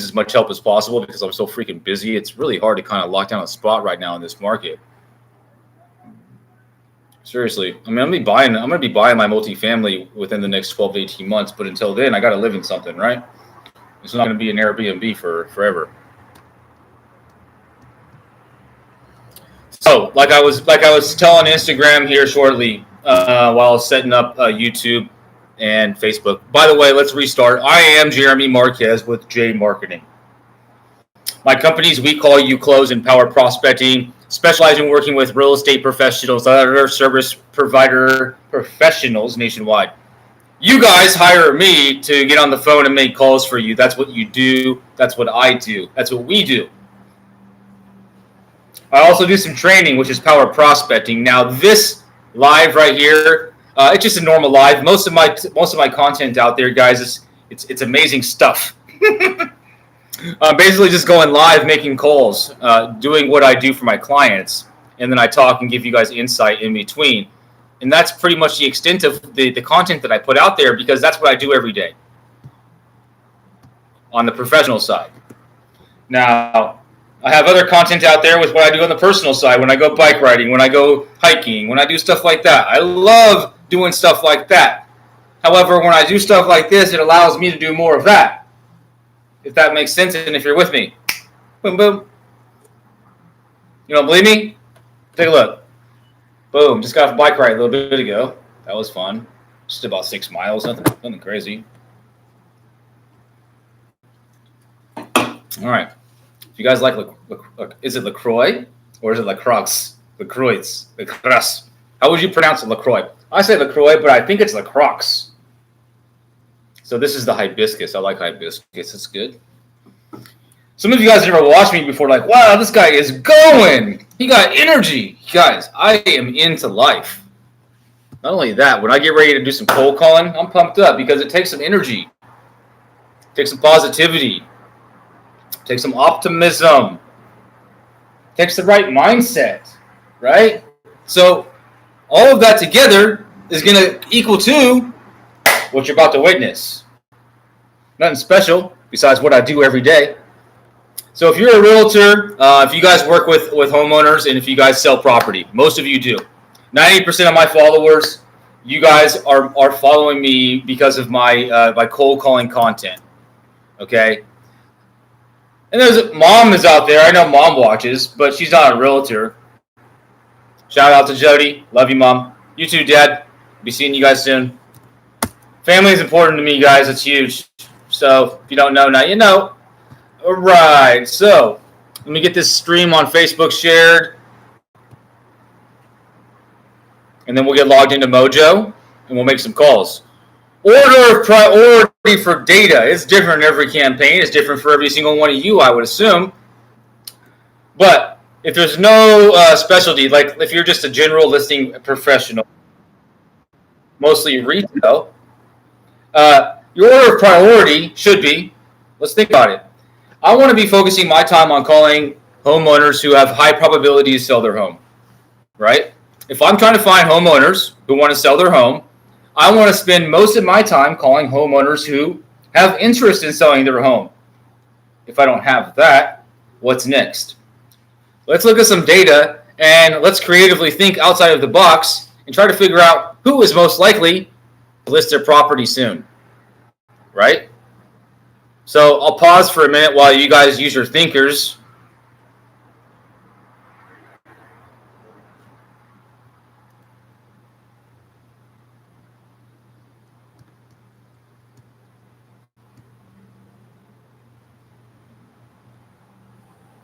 as much help as possible because I'm so freaking busy. It's really hard to kind of lock down a spot right now in this market. Seriously, I mean, I'm gonna be buying my multifamily within the next 12 to 18 months. But until then, I got to live in something, right? It's not gonna be an Airbnb for forever. So, like I was telling Instagram here shortly while I was setting up YouTube and Facebook. By the way, let's restart. I am Jeremy Marquez with jmarqeting. My company's We Call You Close and Power Prospecting, specializing in working with real estate professionals, other service provider professionals nationwide. You guys hire me to get on the phone and make calls for you. That's what you do. That's what I do. That's what we do. I also do some training, which is power prospecting. Now, this live right here, it's just a normal live. Most of my content out there, guys, it's amazing stuff. Basically just going live, making calls, doing what I do for my clients, and then I talk and give you guys insight in between. And that's pretty much the extent of the content that I put out there, because that's what I do every day on the professional side. Now, I have other content out there with what I do on the personal side, when I go bike riding, when I go hiking, when I do stuff like that. I love doing stuff like that. However, when I do stuff like this, it allows me to do more of that. If that makes sense, and if you're with me. Boom, boom. You don't believe me? Take a look. Boom, just got off a bike ride a little bit ago. That was fun. Just about 6 miles, nothing crazy. All right. If you guys like, is it LaCroix or is it LaCroix? LaCroix. How would you pronounce it, LaCroix? I say LaCroix, but I think it's LaCroix. So this is the hibiscus. I like hibiscus. It's good. Some of you guys never watched me before, like, wow, this guy is going. He got energy. Guys, I am into life. Not only that, when I get ready to do some cold calling, I'm pumped up because it takes some energy. It takes some positivity. It takes some optimism. It takes the right mindset, right? So all of that together is going to equal to what you're about to witness. Nothing special besides what I do every day. So if you're a realtor, if you guys work with homeowners, and if you guys sell property, most of you do. 90% of my followers, you guys are following me because of my cold calling content. Okay? And there's mom is out there. I know mom watches, but she's not a realtor. Shout out to Jody. Love you, mom. You too, dad. Be seeing you guys soon. Family is important to me, guys. It's huge. So if you don't know, now you know. All right. So let me get this stream on Facebook shared. And then we'll get logged into Mojo, and we'll make some calls. Order of priority for data is different in every campaign. It's different for every single one of you, I would assume. But if there's no specialty, like if you're just a general listing professional, mostly retail, your order of priority should be, let's think about it. I want to be focusing my time on calling homeowners who have high probability to sell their home, right? If I'm trying to find homeowners who want to sell their home, I want to spend most of my time calling homeowners who have interest in selling their home. If I don't have that, what's next? Let's look at some data and let's creatively think outside of the box and try to figure out who is most likely to list their property soon, right? So I'll pause for a minute while you guys use your thinkers.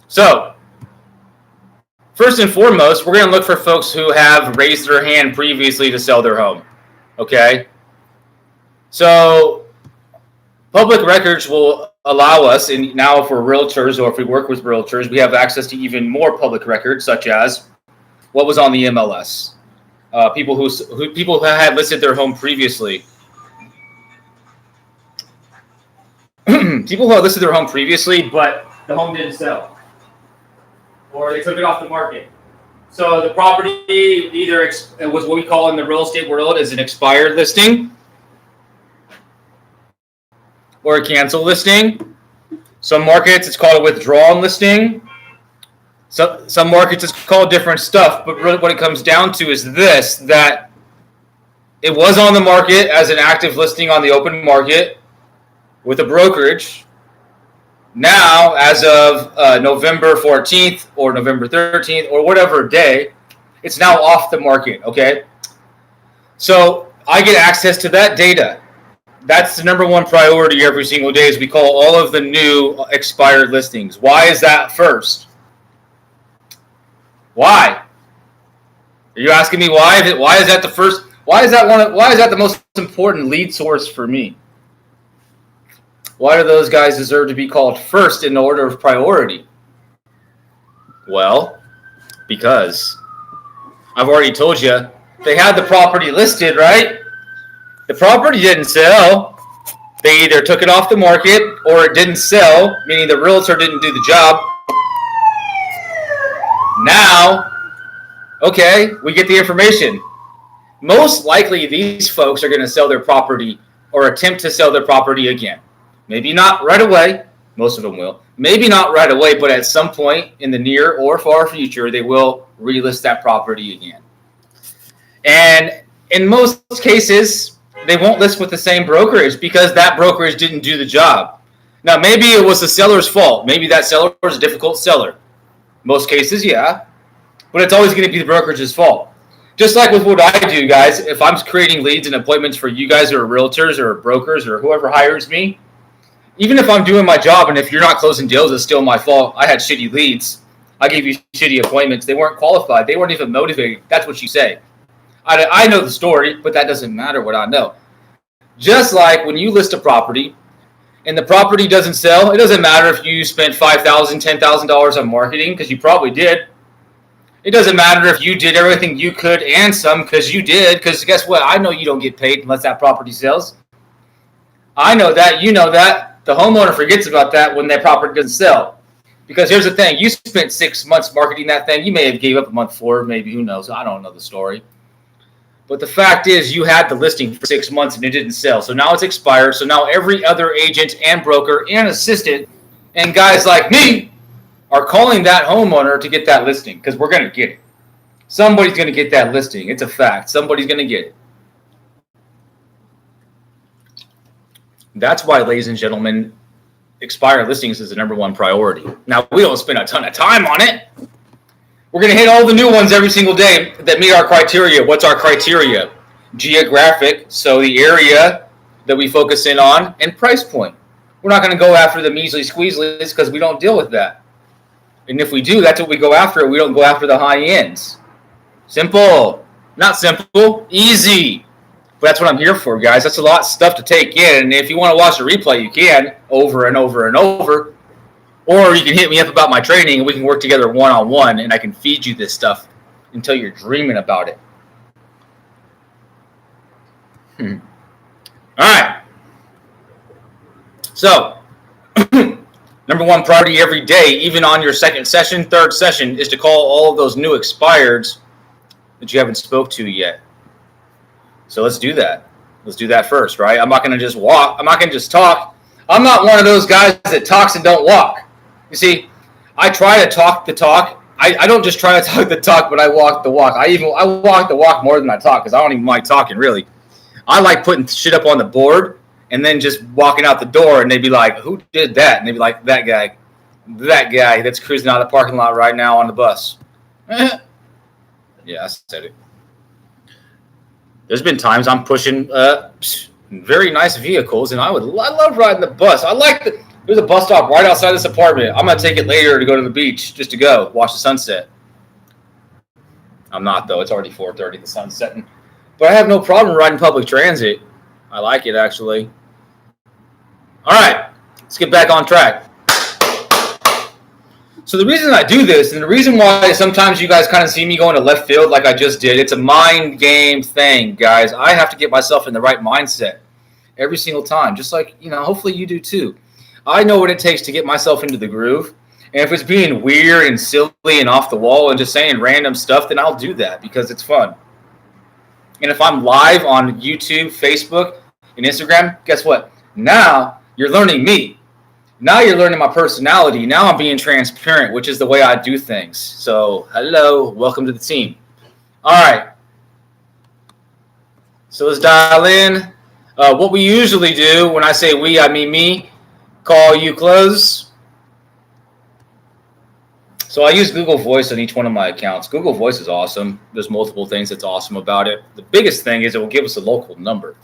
So, first and foremost, we're going to look for folks who have raised their hand previously to sell their home, okay? So, public records will allow us, and now if we're realtors or if we work with realtors, we have access to even more public records, such as what was on the MLS, people who had listed their home previously. People who had listed their home previously, but the home didn't sell, or they took it off the market. So the property either was what we call in the real estate world as an expired listing or a cancel listing. Some markets, it's called a withdrawn listing. Some markets, it's called different stuff. But really what it comes down to is this, that it was on the market as an active listing on the open market with a brokerage. Now, as of November 14th or November 13th or whatever day, it's now off the market, okay? So I get access to that data. That's the number one priority every single day is we call all of the new expired listings. Why is that first? Why? Are you asking me why? Why is that the first? Why is that the most important lead source for me? Why do those guys deserve to be called first in order of priority? Well, because I've already told you, they had the property listed, right? The property didn't sell. They either took it off the market or it didn't sell, meaning the realtor didn't do the job. Now, okay, we get the information. Most likely these folks are going to sell their property or attempt to sell their property again. Maybe not right away. Most of them will. Maybe not right away, but at some point in the near or far future, they will relist that property again. And in most cases, they won't list with the same brokerage because that brokerage didn't do the job. Now, maybe it was the seller's fault. Maybe that seller was a difficult seller. Most cases, yeah. But it's always going to be the brokerage's fault. Just like with what I do, guys, if I'm creating leads and appointments for you guys or realtors or brokers or whoever hires me, even if I'm doing my job and if you're not closing deals, it's still my fault. I had shitty leads. I gave you shitty appointments. They weren't qualified. They weren't even motivated. That's what you say. I know the story, but that doesn't matter what I know. Just like when you list a property and the property doesn't sell, it doesn't matter if you spent $5,000, $10,000 on marketing, because you probably did. It doesn't matter if you did everything you could and some, because you did, because guess what? I know you don't get paid unless that property sells. I know that. You know that. The homeowner forgets about that when that property doesn't sell. Because here's the thing. You spent 6 months marketing that thing. You may have gave up a month for, maybe, who knows. I don't know the story. But the fact is you had the listing for 6 months and it didn't sell. So now it's expired. So now every other agent and broker and assistant and guys like me are calling that homeowner to get that listing because we're going to get it. Somebody's going to get that listing. It's a fact. Somebody's going to get it. That's why, ladies and gentlemen, expired listings is the number one priority. Now, we don't spend a ton of time on it. We're going to hit all the new ones every single day that meet our criteria. What's our criteria? Geographic, so the area that we focus in on, and price point. We're not going to go after the measly squeezlies because we don't deal with that. And if we do, that's what we go after. We don't go after the high ends. Simple. Not simple. Easy. But that's what I'm here for, guys. That's a lot of stuff to take in. And if you want to watch the replay, you can over and over and over. Or you can hit me up about my training and we can work together one-on-one and I can feed you this stuff until you're dreaming about it. All right. So, number one priority every day, even on your second session, third session, is to call all of those new expireds that you haven't spoke to yet. So let's do that. Let's do that first, right? I'm not going to just walk. I'm not going to just talk. I'm not one of those guys that talks and don't walk. You see, I try to talk the talk. I don't just try to talk the talk, but I walk the walk. I walk the walk more than I talk because I don't even like talking, really. I like putting shit up on the board and then just walking out the door, and they'd be like, who did that? And they'd be like, that guy that's cruising out of the parking lot right now on the bus. Yeah, I said it. There's been times I'm pushing very nice vehicles, and I love riding the bus. There's a bus stop right outside this apartment. I'm going to take it later to go to the beach just to go watch the sunset. I'm not, though. It's already 4:30. The sun's setting. But I have no problem riding public transit. I like it, actually. All right. Let's get back on track. So the reason I do this, and the reason why sometimes you guys kind of see me going to left field like I just did, it's a mind game thing, guys. I have to get myself in the right mindset every single time, just like, hopefully you do too. I know what it takes to get myself into the groove. And if it's being weird and silly and off the wall and just saying random stuff, then I'll do that because it's fun. And if I'm live on YouTube, Facebook, and Instagram, guess what? Now you're learning me. Now you're learning my personality. Now I'm being transparent, which is the way I do things. So, hello, welcome to the team. All right. So let's dial in. What we usually do, when I say we, I mean me, call, you close. So I use Google Voice on each one of my accounts. Google Voice is awesome. There's multiple things that's awesome about it. The biggest thing is it will give us a local number.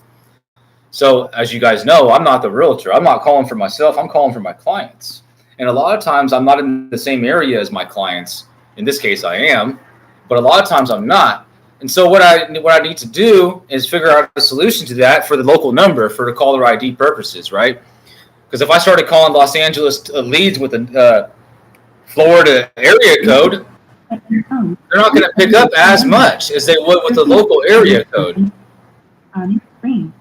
So as you guys know, I'm not the realtor. I'm not calling for myself. I'm calling for my clients. And a lot of times I'm not in the same area as my clients. In this case, I am, but a lot of times I'm not. And so what I need to do is figure out a solution to that for the local number for the caller ID purposes, right? Because if I started calling Los Angeles leads with a Florida area code, they're not going to pick up as much as they would with the local area code. On screen.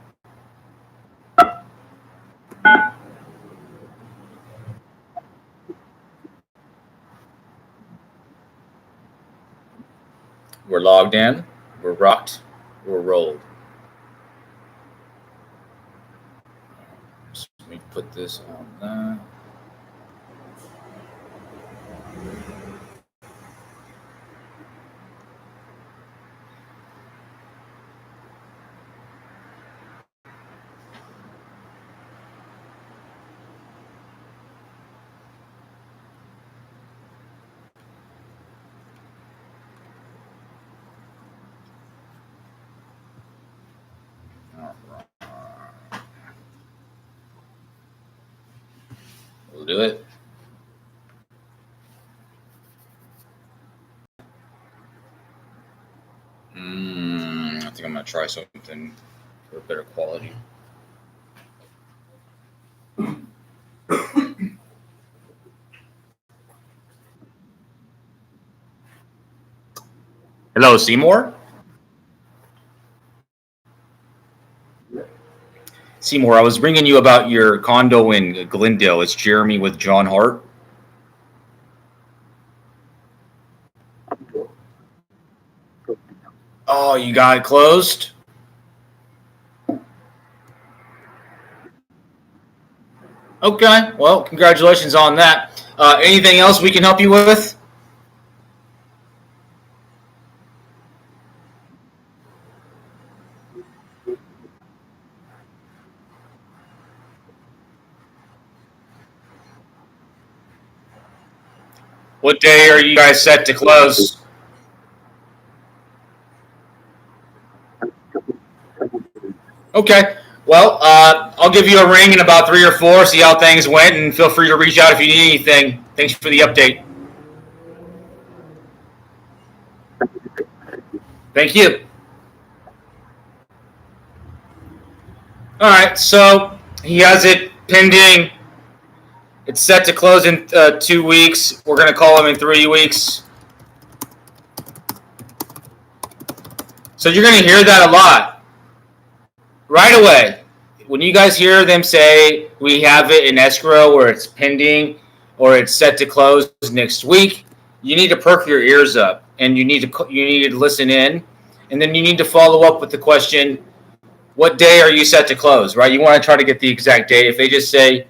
We're logged in, we're rocked, we're rolled. So let me put this on that. We'll do it. I think I'm going to try something for better quality. Hello, Seymour? Seymour, I was ringing you about your condo in Glendale. It's Jeremy with John Hart. Oh, you got it closed? Okay, well, congratulations on that. Anything else we can help you with? What day are you guys set to close? Okay. Well, I'll give you a ring in about 3 or 4, see how things went, and feel free to reach out if you need anything. Thanks for the update. Thank you. All right, so he has it pending. It's set to close in 2 weeks. We're going to call him in 3 weeks. So you're going to hear that a lot right away. When you guys hear them say we have it in escrow or it's pending or it's set to close next week, you need to perk your ears up and you need to listen in, and then you need to follow up with the question, what day are you set to close, right? You want to try to get the exact date. If they just say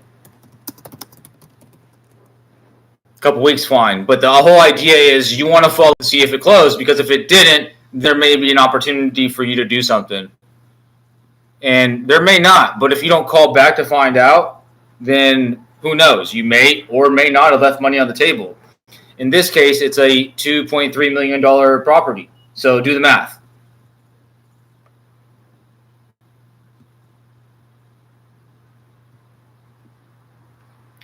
a couple weeks, fine. But the whole idea is you want to follow to see if it closed, because if it didn't, there may be an opportunity for you to do something. And there may not, but if you don't call back to find out, then who knows? You may or may not have left money on the table. In this case, it's a $2.3 million property. So do the math.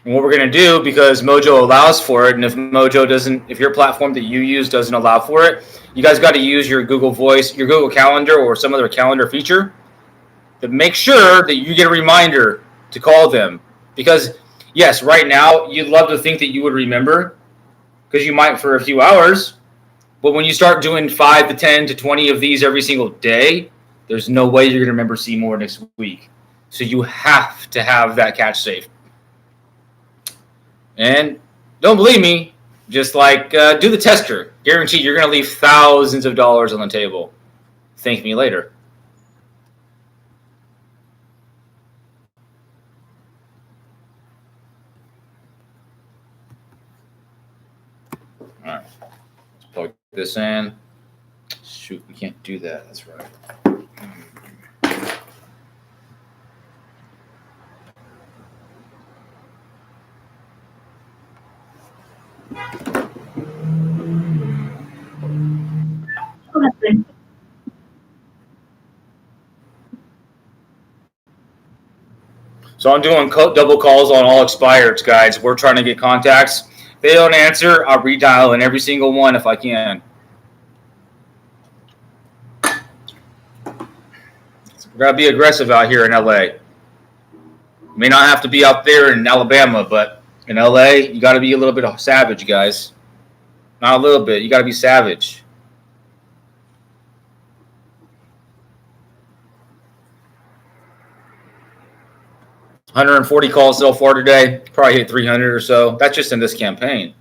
And what we're going to do, because Mojo allows for it, and if Mojo doesn't, if your platform that you use doesn't allow for it, you guys got to use your Google Voice, your Google Calendar, or some other calendar feature to make sure that you get a reminder to call them. Because, yes, right now, you'd love to think that you would remember, because you might for a few hours, but when you start doing 5 to 10 to 20 of these every single day, there's no way you're going to remember Seymour next week. So you have to have that catch safe. And don't believe me, just do the tester. Guaranteed you're going to leave thousands of dollars on the table. Thank me later. All right, let's plug this in. Shoot, we can't do that. That's right. So I'm doing double calls on all expireds, guys. We're trying to get contacts. If they don't answer, I'll redial in every single one if I can. We gotta be aggressive out here in LA. May not have to be out there in Alabama, but in LA, you got to be a little bit savage, guys. Not a little bit. You got to be savage. 140 calls so far today. Probably hit 300 or so. That's just in this campaign.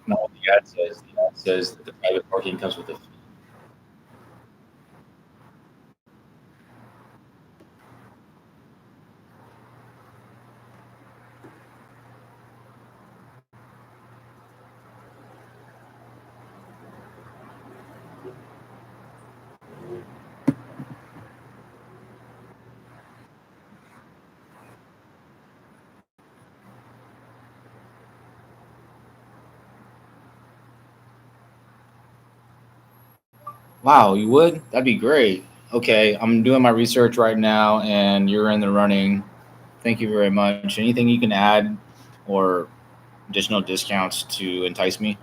No, the ad says that the private parking comes with a fee. Wow, you would? That'd be great. Okay, I'm doing my research right now, and you're in the running. Thank you very much. Anything you can add or additional discounts to entice me?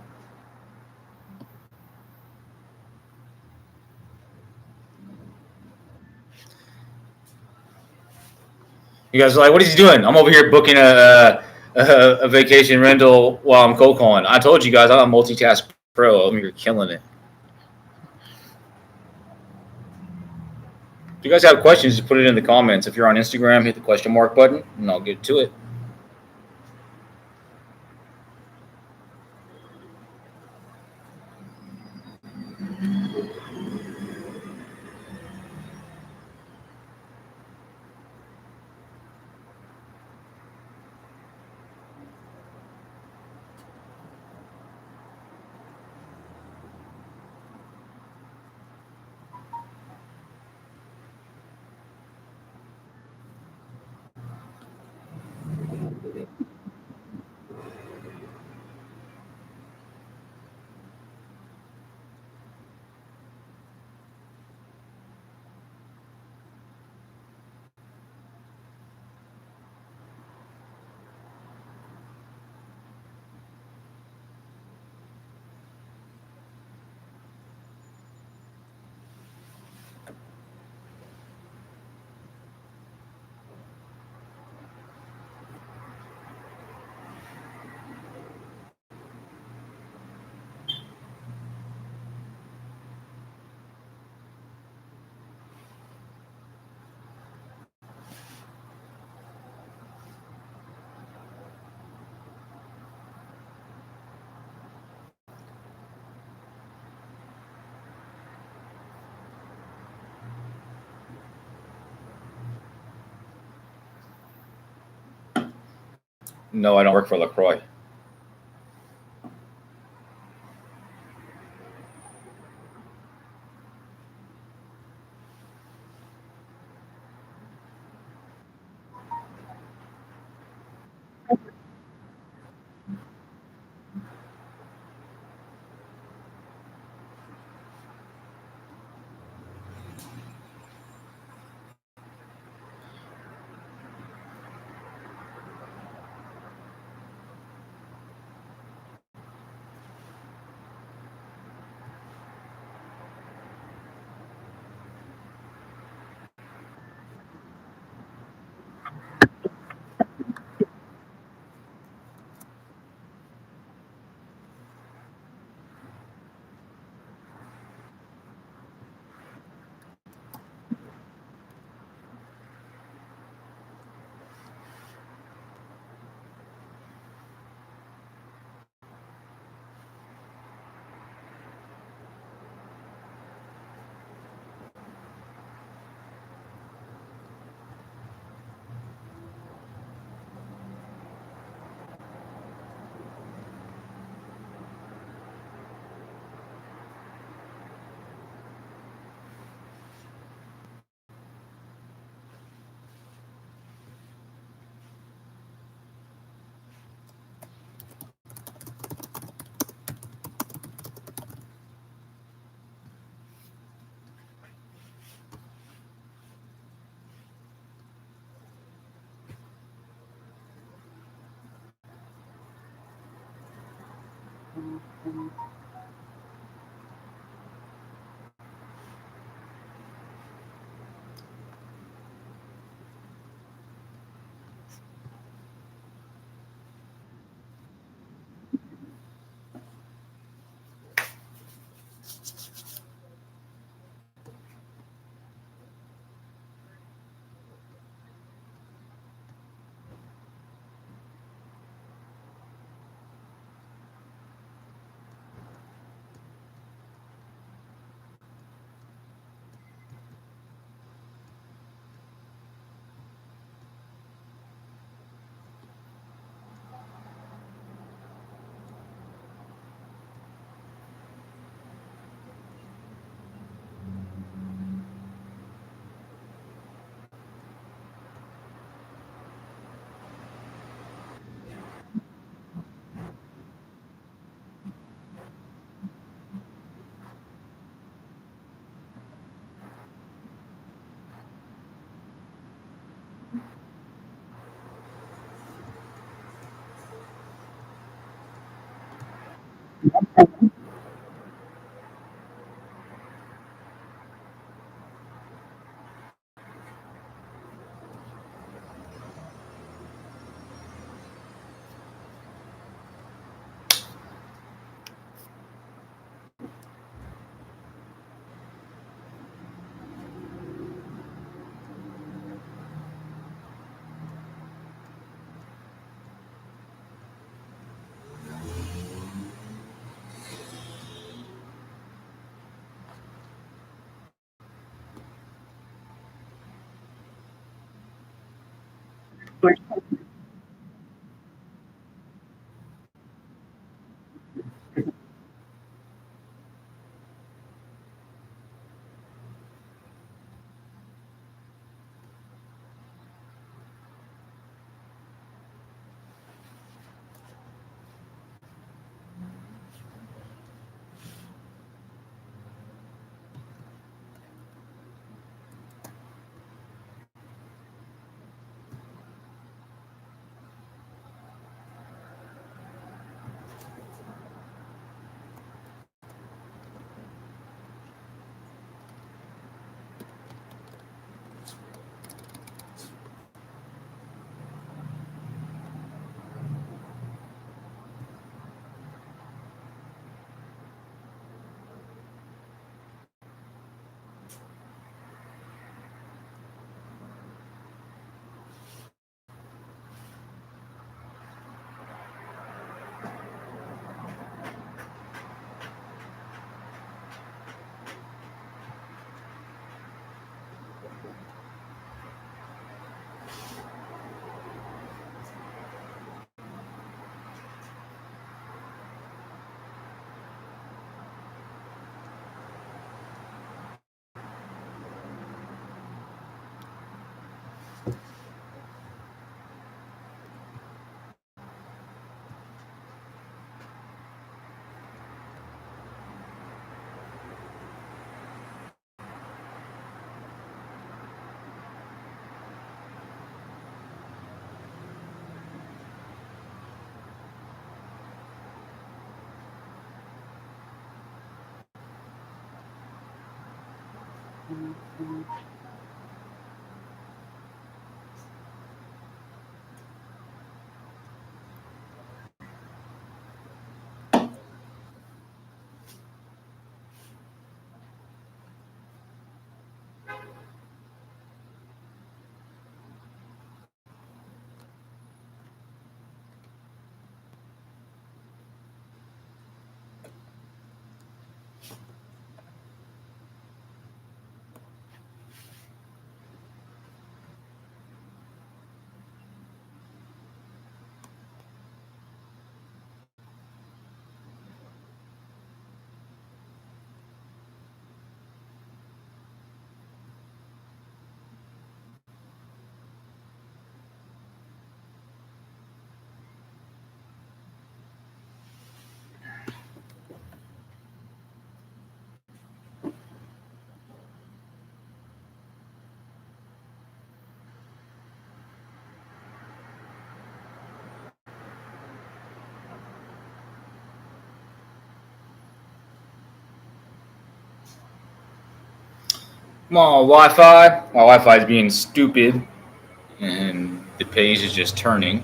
You guys are like, what is he doing? I'm over here booking a vacation rental while I'm cold calling. I told you guys I'm a multitask pro. I'm here killing it. If you guys have questions, just put it in the comments. If you're on Instagram, hit the question mark button, and I'll get to it. No, I don't work for LaCroix. Come on, Wi-Fi. My Wi-Fi is being stupid, and the page is just turning.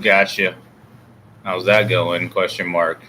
Gotcha. How's that going? Question mark.